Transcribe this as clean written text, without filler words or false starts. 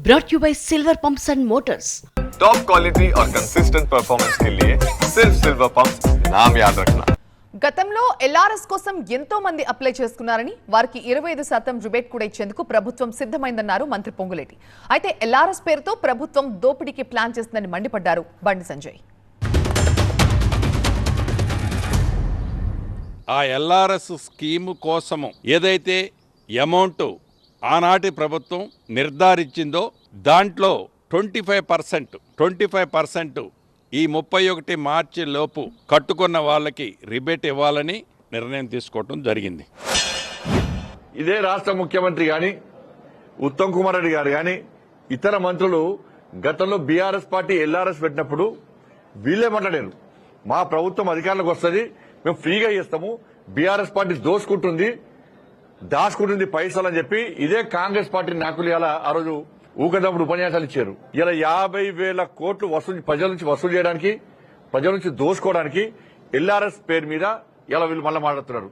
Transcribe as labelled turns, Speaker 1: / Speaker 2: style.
Speaker 1: brought you by Silver Pumps and Motors.
Speaker 2: Top quality और consistent performance के लिए सिर्फ सिल्वर पंप्स नाम याद रखना।
Speaker 3: గతంలో ఎల్ఆర్ఎస్ కోసం ఎంతో మంది అప్లై చేసుకున్నారని వారికి 25% రిబేట్ కూడా ఇచ్చేందుకు ప్రభుత్వం సిద్ధమైందన్నారు మంత్రి పొంగులేటి. అయితే ఎల్ఆర్ఎస్ పేరుతో ప్రభుత్వం దోపిడీకి ప్లాన్ చేస్తుందని మండిపడ్డారు బండి సంజయ్.
Speaker 4: ఆ ఎల్ఆర్ఎస్ స్కీము కోసము ఏదైతే అమౌంట్ ఆనాటి ప్రభుత్వం నిర్ధారించిందో దాంట్లో 25% ఈ 31 మార్చి లోపు కట్టుకున్న వాళ్ళకి రిబేట్ ఇవ్వాలని నిర్ణయం తీసుకోవడం జరిగింది.
Speaker 5: ఇదే రాష్ట్ర ముఖ్యమంత్రి గాని ఉత్తమ్ కుమార్ రెడ్డి గారు గాని ఇతర మంత్రులు గతంలో బీఆర్ఎస్ పార్టీ ఎల్ఆర్ఎస్ పెట్టినప్పుడు వీళ్ళే మాట్లాడారు, మా ప్రభుత్వం అధికారంలోకి వస్తుంది, మేము ఫ్రీగా చేస్తాము, బీఆర్ఎస్ పార్టీ దాచుకుంటుంది పైసలు అని చెప్పి ఇదే కాంగ్రెస్ పార్టీ నాయకులు ఆ రోజు ఊకదప్పుడు ఉపన్యాసాలు ఇచ్చారు. ఇలా 50,000 కోట్లు ప్రజల నుంచి వసూలు చేయడానికి, ప్రజల నుంచి దోసుకోవడానికి ఎల్ఆర్ఎస్ పేరు మీద ఇలా వీళ్ళు మళ్ళీ మాట్లాడుతున్నారు.